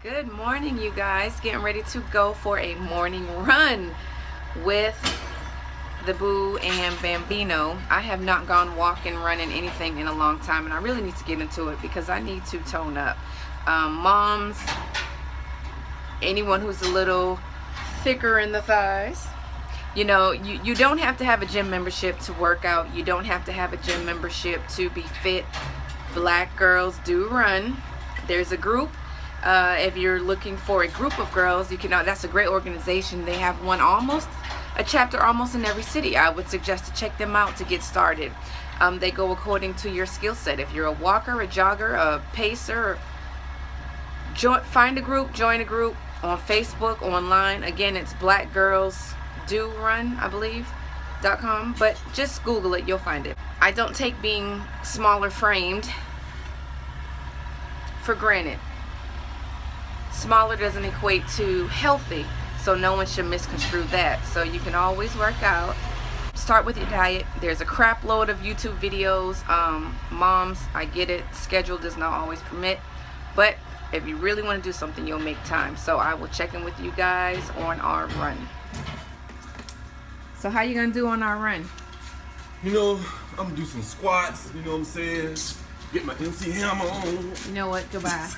Good morning, you guys. Getting ready to go for a morning run with the Boo and Bambino. I have not gone walking, running, anything in a long time, and I really need to get into it because I need to tone up. Moms, anyone who's a little thicker in the thighs, you know, you don't have to have a gym membership to work out. You don't have to have a gym membership to be fit. Black girls do run. There's a group. If you're looking for a group of girls, you can. That's a great organization. They have a chapter almost in every city. I would suggest to check them out to get started. They go according to your skill set. If you're a walker, a jogger, a pacer, find a group, join a group on Facebook, online. Again, it's Black Girls Do Run, I believe, .com. But just Google it, you'll find it. I don't take being smaller framed for granted. Smaller doesn't equate to healthy, so no one should misconstrue that. So you can always work out. Start with your diet. There's a crap load of YouTube videos. Moms, I get it, schedule does not always permit, but if you really want to do something, you'll make time. So I will check in with you guys on our run. So how you gonna do on our run? You know, I'm gonna do some squats, you know what I'm saying? Get my MC hammer on. You know what? Goodbye.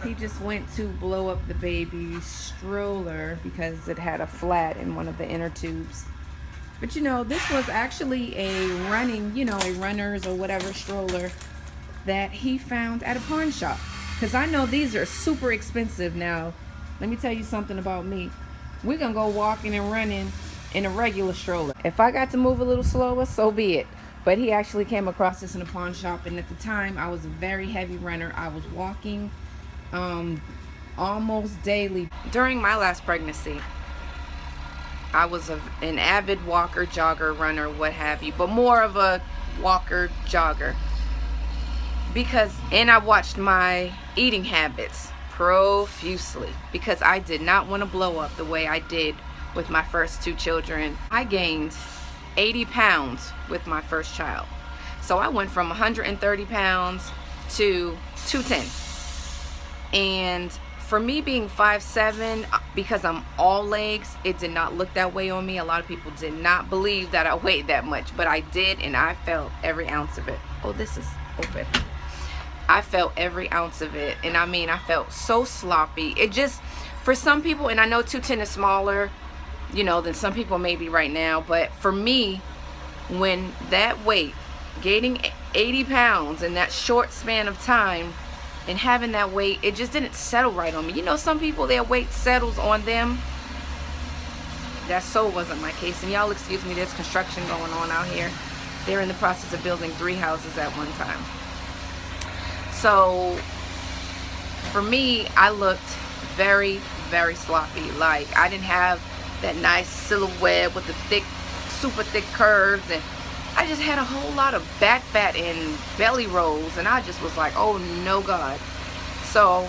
He just went to blow up the baby's stroller because it had a flat in one of the inner tubes. But you know, this was actually a runner's or whatever stroller that he found at a pawn shop. Because I know these are super expensive now. Let me tell you something about me. We're gonna go walking and running in a regular stroller. If I got to move a little slower, so be it. But he actually came across this in a pawn shop, and at the time I was a very heavy runner. I was walking almost daily. During my last pregnancy, I was an avid walker, jogger, runner, what have you, but more of a walker, jogger. And I watched my eating habits profusely because I did not want to blow up the way I did with my first two children. I gained 80 pounds with my first child. So I went from 130 pounds to 210. And for me being 5'7", because I'm all legs, it did not look that way on me. A lot of people did not believe that I weighed that much, but I did, and I felt every ounce of it. Oh, this is open. I felt every ounce of it, and I mean, I felt so sloppy. It just, for some people, and I know 210 is smaller, you know, than some people maybe right now, but for me, when that weight, gaining 80 pounds in that short span of time and having that weight, it just didn't settle right on me. You know, some people, their weight settles on them. That so wasn't my case. And y'all excuse me, there's construction going on out here. They're in the process of building 3 houses at one time. So for me, I looked very, very sloppy. Like, I didn't have that nice silhouette with the thick, super thick curves, and I just had a whole lot of back fat and belly rolls, and I just was like, oh no God. So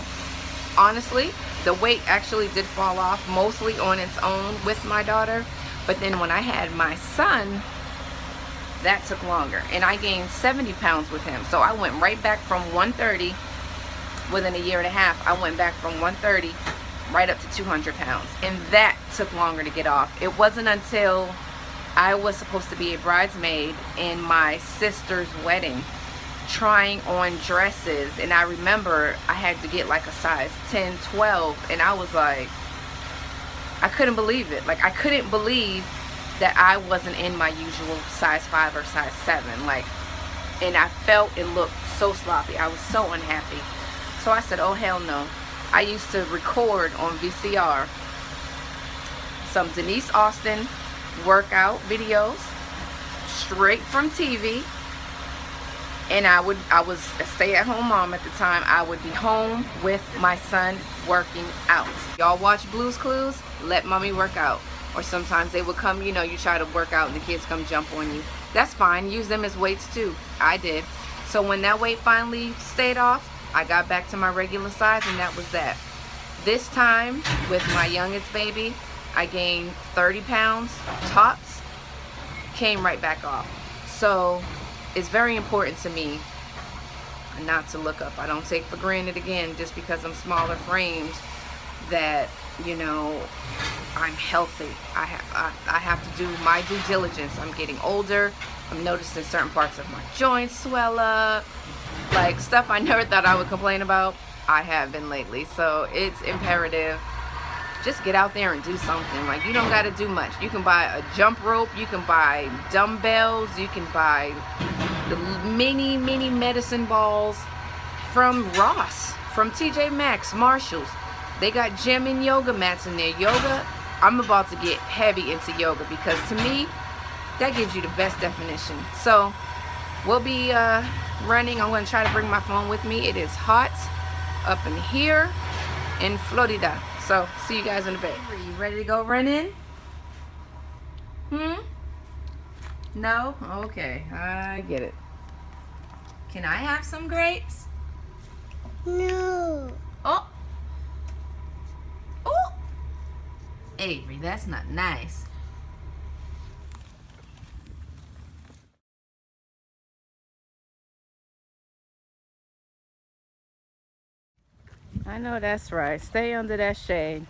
honestly, the weight actually did fall off mostly on its own with my daughter, but then when I had my son, that took longer, and I gained 70 pounds with him. So I went right back from 130 within a year and a half. I went back from 130 right up to 200 pounds, and that took longer to get off. It wasn't until I was supposed to be a bridesmaid in my sister's wedding, trying on dresses, and I remember I had to get like a size 10, 12, and I was like, I couldn't believe it. Like, I couldn't believe that I wasn't in my usual size 5 or size 7. Like, and I felt and looked so sloppy. I was so unhappy. So I said, oh hell no. I used to record on VCR some Denise Austin workout videos straight from TV, and I was a stay-at-home mom at the time. I would be home with my son working out. Y'all watch Blue's Clues? Let mommy work out. Or sometimes they would come, you know, you try to work out and the kids come jump on you. That's fine. Use them as weights too. I did. So when that weight finally stayed off, I got back to my regular size, and that was that. This time, with my youngest baby, I gained 30 pounds tops, came right back off. So it's very important to me not to look up. I don't take for granted, again, just because I'm smaller framed, that, you know, I'm healthy. I have to do my due diligence. I'm getting older. I'm noticing certain parts of my joints swell up. Like, stuff I never thought I would complain about, I have been lately. So it's imperative. Just get out there and do something. Like, you don't got to do much. You can buy a jump rope. You can buy dumbbells. You can buy the mini medicine balls from Ross, from TJ Maxx, Marshalls. They got gym and yoga mats in there. Yoga, I'm about to get heavy into yoga, because to me, that gives you the best definition. So we'll be running. I'm going to try to bring my phone with me. It is hot up in here in Florida. So see you guys in a bit. Are you ready to go running? No? Okay, I get it. Can I have some grapes? No. Oh. Oh. Avery, that's not nice. I know that's right. Stay under that shade.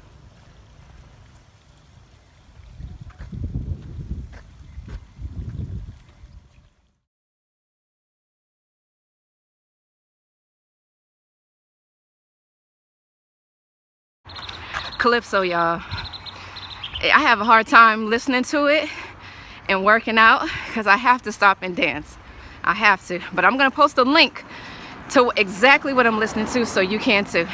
Calypso, y'all. I have a hard time listening to it and working out because I have to stop and dance. I have to. But I'm going to post a link to exactly what I'm listening to so you can too.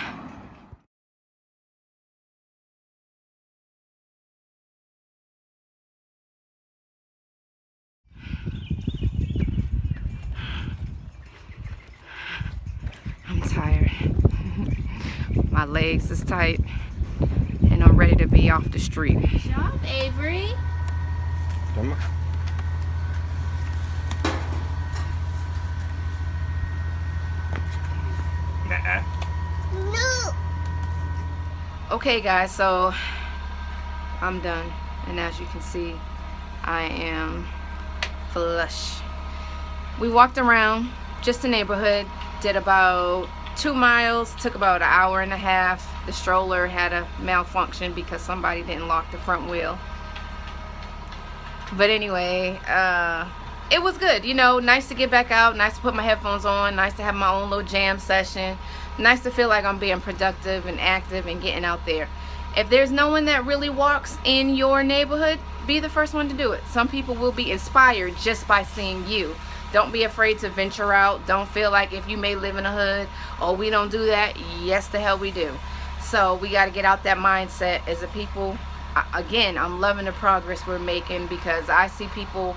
I'm tired. My legs is tight and I'm ready to be off the street. Good job, Avery. No. Okay guys, so I'm done, and as you can see, I am flush. We walked around just the neighborhood, did about 2 miles, took about an hour and a half. The stroller had a malfunction because somebody didn't lock the front wheel. But anyway, it was good, you know, nice to get back out, nice to put my headphones on, nice to have my own little jam session, nice to feel like I'm being productive and active and getting out there. If there's no one that really walks in your neighborhood, be the first one to do it. Some people will be inspired just by seeing you. Don't be afraid to venture out. Don't feel like if you may live in a hood, oh, we don't do that. Yes, the hell we do. So we got to get out that mindset as a people. Again, I'm loving the progress we're making, because I see people,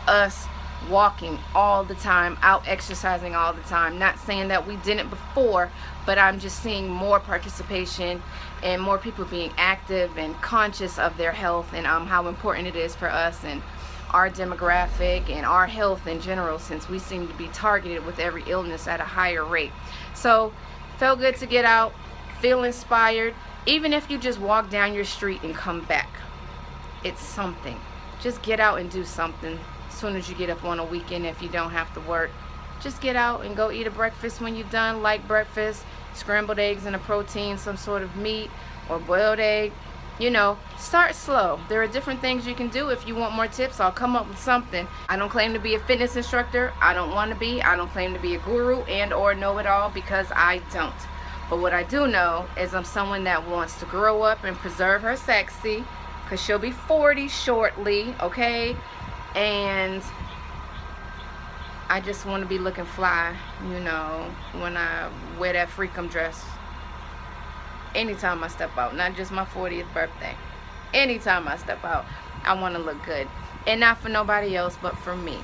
us, walking all the time, out exercising all the time. Not saying that we didn't before, but I'm just seeing more participation and more people being active and conscious of their health, and how important it is for us and our demographic and our health in general, since we seem to be targeted with every illness at a higher rate. So felt good to get out, feel inspired. Even if you just walk down your street and come back, it's something. Just get out and do something. As soon as you get up on a weekend, if you don't have to work, just get out and go eat a breakfast when you're done. Light breakfast, scrambled eggs and a protein, some sort of meat or boiled egg. You know, start slow. There are different things you can do. If you want more tips, I'll come up with something. I don't claim to be a fitness instructor. I don't want to be. I don't claim to be a guru and or know-it-all, because I don't. But what I do know is I'm someone that wants to grow up and preserve her sexy, because she'll be 40 shortly, okay? And I just want to be looking fly, you know, when I wear that freakum dress. Anytime I step out, not just my 40th birthday. Anytime I step out, I want to look good. And not for nobody else, but for me.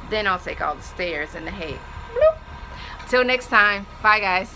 Then I'll take all the stares and the hate. Bloop. Till next time. Bye, guys.